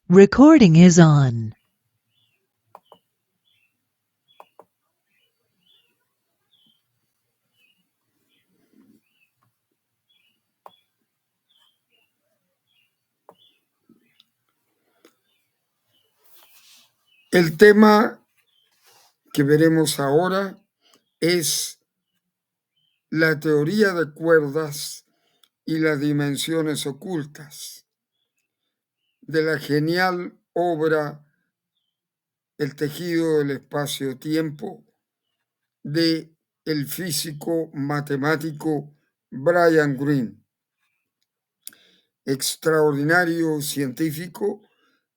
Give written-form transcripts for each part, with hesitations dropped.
Recording is on. El tema que veremos ahora es la teoría de cuerdas y las dimensiones ocultas de la genial obra El tejido del espacio-tiempo de el físico matemático Brian Greene, extraordinario científico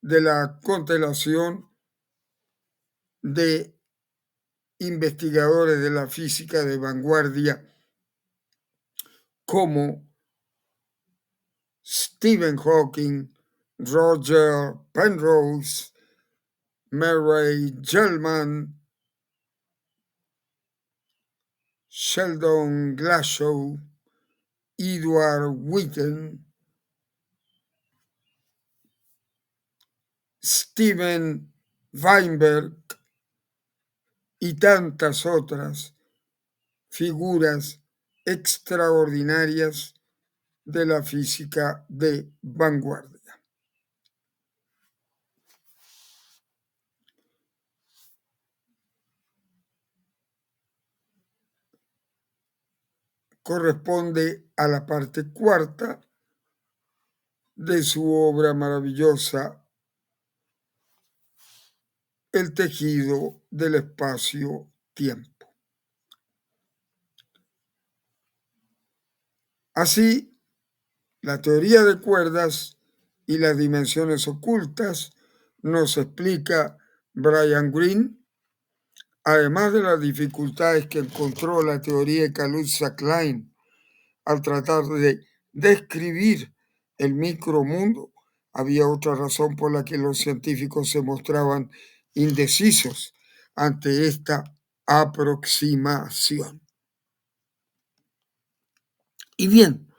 de la constelación de investigadores de la física de vanguardia como Stephen Hawking, Roger Penrose, Murray Gell-Mann, Sheldon Glashow, Edward Witten, Steven Weinberg y tantas otras figuras extraordinarias de la física de vanguardia. Corresponde a la parte cuarta de su obra maravillosa, El tejido del espacio-tiempo. Así, la teoría de cuerdas y las dimensiones ocultas nos explica Brian Greene, además de las dificultades que encontró la teoría de Kaluza-Klein al tratar de describir el micromundo. Había otra razón por la que los científicos se mostraban indecisos ante esta aproximación. Y bien,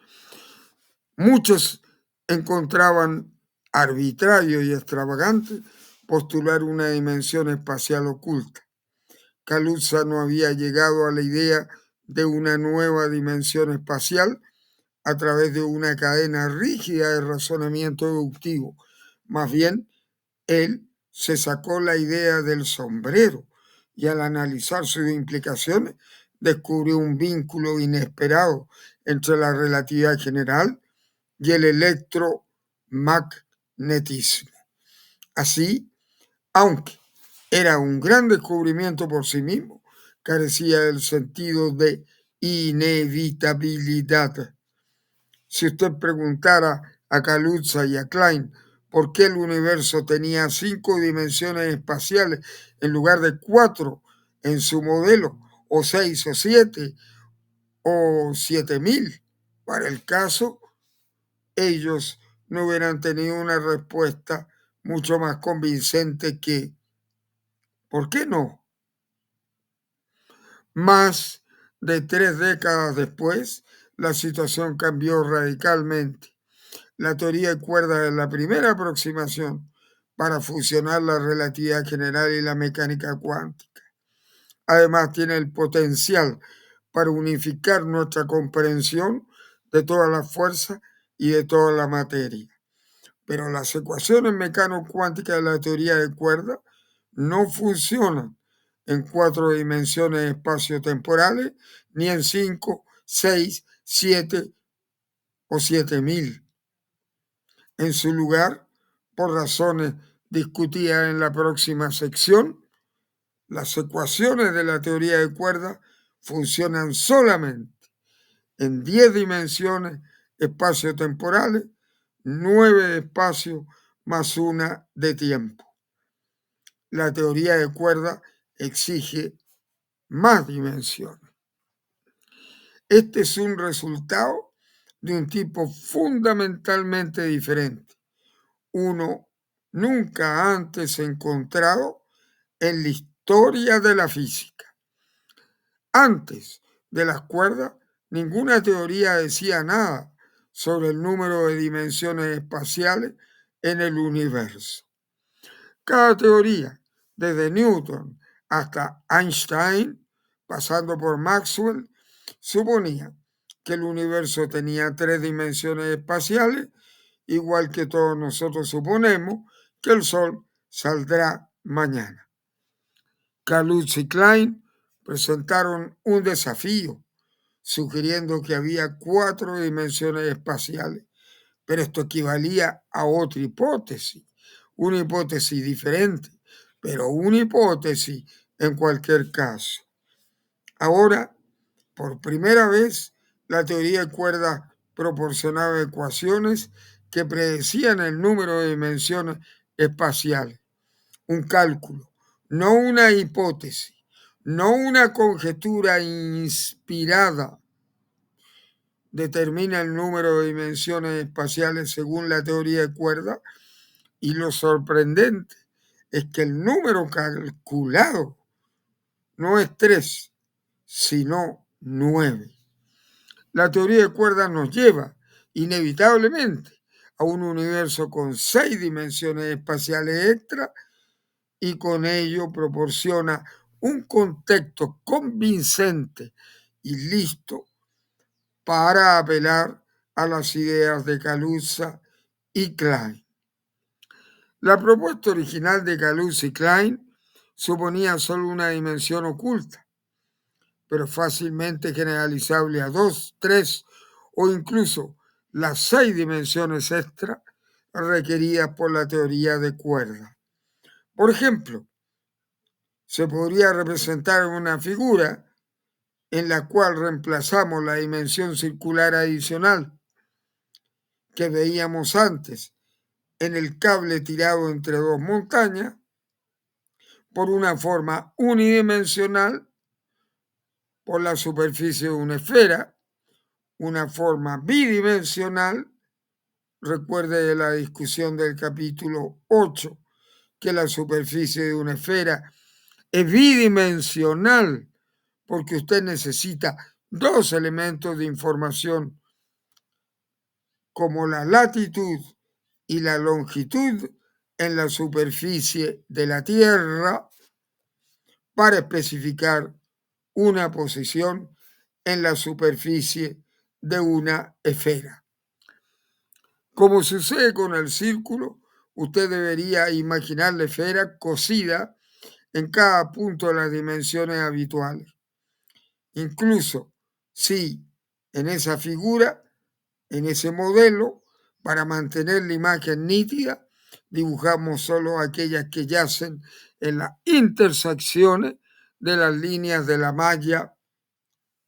muchos encontraban arbitrario y extravagante postular una dimensión espacial oculta. Kaluza no había llegado a la idea de una nueva dimensión espacial a través de una cadena rígida de razonamiento deductivo. Más bien, él se sacó la idea del sombrero y al analizar sus implicaciones descubrió un vínculo inesperado entre la relatividad general y el electromagnetismo. Así, aunque era un gran descubrimiento por sí mismo, carecía del sentido de inevitabilidad. Si usted preguntara a Kaluza y a Klein por qué el universo tenía 5 dimensiones espaciales en lugar de 4 en su modelo, o 6 o 7 o 7000 para el caso, ellos no hubieran tenido una respuesta mucho más convincente que ¿por qué no? Más de 3 décadas después, la situación cambió radicalmente. La teoría de cuerdas es la primera aproximación para fusionar la relatividad general y la mecánica cuántica. Además, tiene el potencial para unificar nuestra comprensión de toda la fuerza y de toda la materia. Pero las ecuaciones mecano-cuánticas de la teoría de cuerdas no funcionan en 4 dimensiones espacio-temporales, ni en 5, 6, 7 o 7000. En su lugar, por razones discutidas en la próxima sección, las ecuaciones de la teoría de cuerdas funcionan solamente en 10 dimensiones espacio-temporales, 9 de espacio más 1 de tiempo. La teoría de cuerdas exige más dimensiones. Este es un resultado de un tipo fundamentalmente diferente, uno nunca antes encontrado en la historia de la física. Antes de las cuerdas, ninguna teoría decía nada sobre el número de dimensiones espaciales en el universo. Cada teoría, desde Newton hasta Einstein, pasando por Maxwell, suponía que el universo tenía 3 dimensiones espaciales, igual que todos nosotros suponemos que el Sol saldrá mañana. Kaluza y Klein presentaron un desafío, sugiriendo que había 4 dimensiones espaciales, pero esto equivalía a otra hipótesis, una hipótesis diferente, pero una hipótesis en cualquier caso. Ahora, por primera vez, la teoría de cuerdas proporcionaba ecuaciones que predecían el número de dimensiones espaciales. Un cálculo, no una hipótesis, no una conjetura inspirada, determina el número de dimensiones espaciales según la teoría de cuerdas, y lo sorprendente es que el número calculado no es 3, sino 9. La teoría de cuerdas nos lleva inevitablemente a un universo con 6 dimensiones espaciales extra y con ello proporciona un contexto convincente y listo para apelar a las ideas de Kaluza y Klein. La propuesta original de Kaluza y Klein suponía solo una dimensión oculta, pero fácilmente generalizable a 2, 3 o incluso las 6 dimensiones extra requeridas por la teoría de cuerdas. Por ejemplo, se podría representar una figura en la cual reemplazamos la dimensión circular adicional que veíamos antes en el cable tirado entre 2 montañas por una forma unidimensional por la superficie de una esfera, una forma bidimensional. Recuerde la discusión del capítulo 8, que la superficie de una esfera es bidimensional porque usted necesita 2 elementos de información como la latitud y la longitud en la superficie de la Tierra para especificar una posición en la superficie de una esfera. Como sucede con el círculo, usted debería imaginar la esfera cosida en cada punto de las dimensiones habituales. Incluso si en esa figura, en ese modelo, para mantener la imagen nítida, dibujamos solo aquellas que yacen en las intersecciones de las líneas de la malla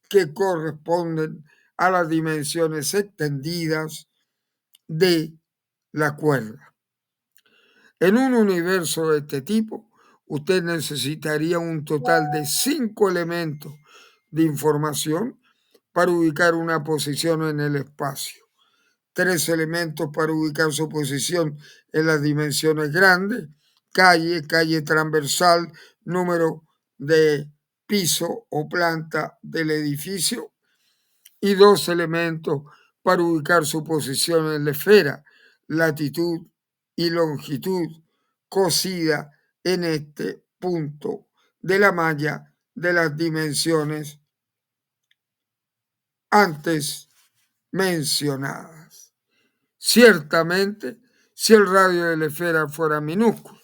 que corresponden a las dimensiones extendidas de la cuerda. En un universo de este tipo, usted necesitaría un total de 5 elementos de información para ubicar una posición en el espacio. 3 elementos para ubicar su posición en las dimensiones grandes, calle transversal, número de piso o planta del edificio, y 2 elementos para ubicar su posición en la esfera, latitud y longitud, cosida en este punto de la malla de las dimensiones antes mencionadas. Ciertamente, si el radio de la esfera fuera minúsculo,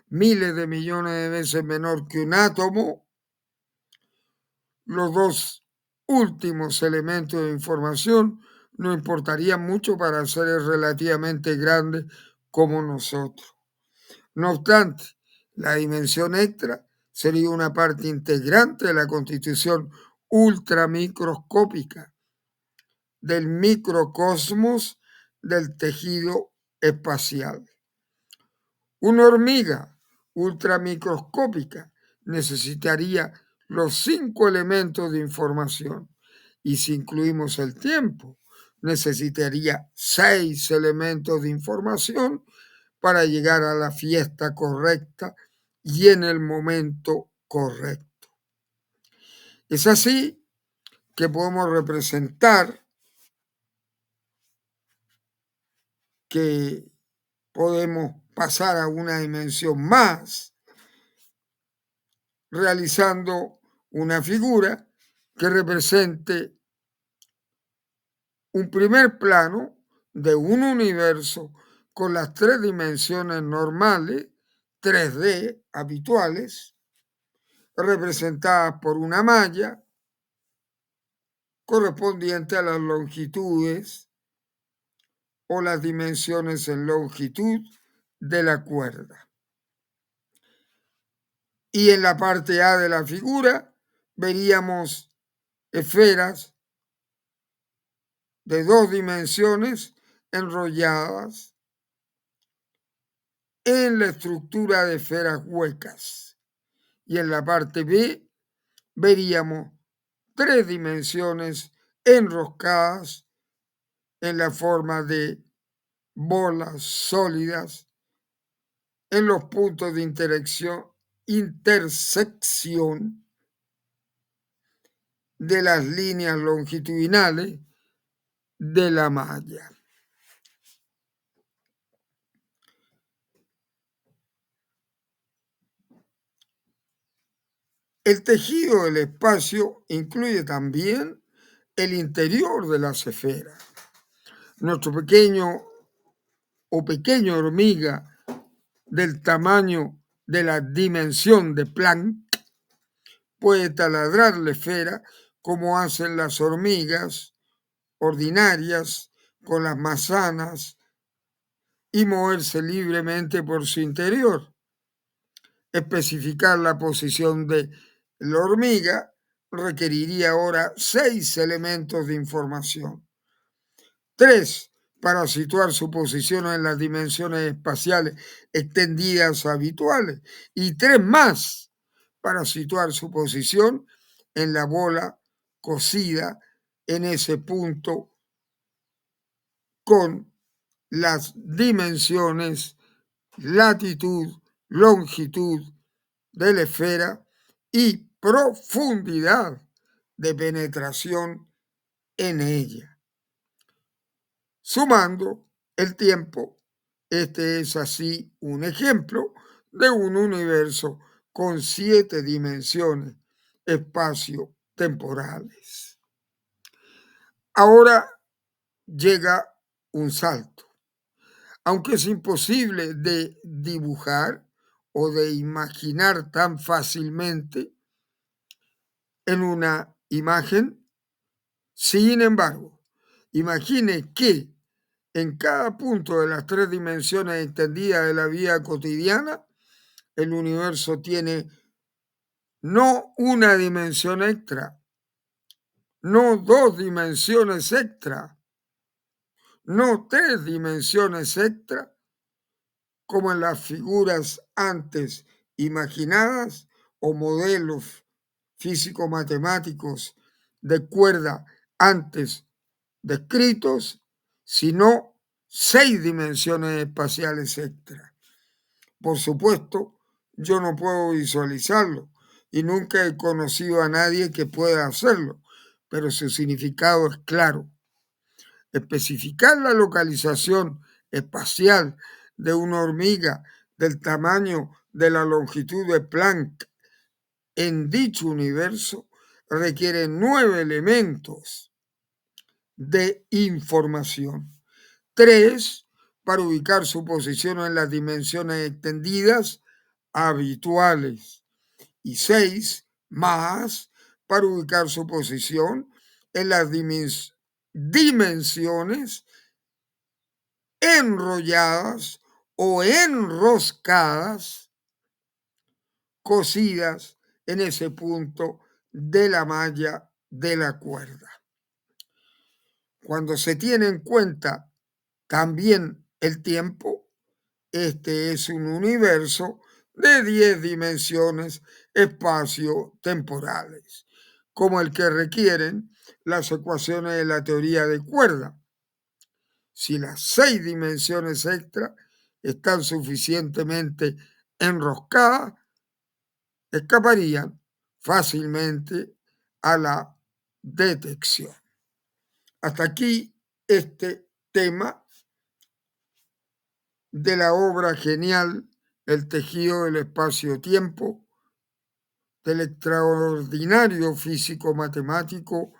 miles de millones de veces menor que un átomo, los 2 últimos elementos de información no importarían mucho para seres relativamente grandes como nosotros. No obstante, la dimensión extra sería una parte integrante de la constitución ultramicroscópica del microcosmos del tejido espacial. Una hormiga ultramicroscópica necesitaría los 5 elementos de información, y si incluimos el tiempo, necesitaría 6 elementos de información para llegar a la fiesta correcta y en el momento correcto. Es así que podemos representar que podemos pasar a una dimensión más, realizando una figura que represente un primer plano de un universo con las tres dimensiones normales, 3D habituales, representadas por una malla correspondiente a las longitudes o las dimensiones en longitud de la cuerda. Y en la parte A de la figura veríamos esferas de 2 dimensiones enrolladas en la estructura de esferas huecas. Y en la parte B veríamos 3 dimensiones enroscadas en la forma de bolas sólidas en los puntos de intersección de las líneas longitudinales de la malla. El tejido del espacio incluye también el interior de las esferas. Nuestro pequeña hormiga del tamaño de la dimensión de Planck puede taladrar la esfera como hacen las hormigas ordinarias con las manzanas y moverse libremente por su interior. Especificar la posición de la hormiga requeriría ahora 6 elementos de información. 3 para situar su posición en las dimensiones espaciales extendidas habituales y 3 más para situar su posición en la bola cosida en ese punto con las dimensiones latitud, longitud de la esfera y profundidad de penetración en ella. Sumando el tiempo, este es así un ejemplo de un universo con 7 dimensiones espacio-temporales. Ahora llega un salto. Aunque es imposible de dibujar o de imaginar tan fácilmente en una imagen, sin embargo, imagine que en cada punto de las 3 dimensiones extendidas de la vida cotidiana, el universo tiene no una dimensión extra, no 2 dimensiones extra, no 3 dimensiones extra, como en las figuras antes imaginadas o modelos físico-matemáticos de cuerda antes descritos, sino 6 dimensiones espaciales extra. Por supuesto, yo no puedo visualizarlo y nunca he conocido a nadie que pueda hacerlo, pero su significado es claro. Especificar la localización espacial de una hormiga del tamaño de la longitud de Planck en dicho universo requiere 9 elementos de información. 3 para ubicar su posición en las dimensiones extendidas habituales y 6 más para ubicar su posición en las dimensiones enrolladas o enroscadas, cosidas en ese punto de la malla de la cuerda. Cuando se tiene en cuenta también el tiempo, este es un universo de 10 dimensiones espacio-temporales, como el que requieren las ecuaciones de la teoría de cuerda. Si las 6 dimensiones extra están suficientemente enroscadas, escaparían fácilmente a la detección. Hasta aquí este tema de la obra genial El tejido del espacio-tiempo del extraordinario físico matemático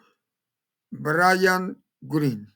Brian Greene.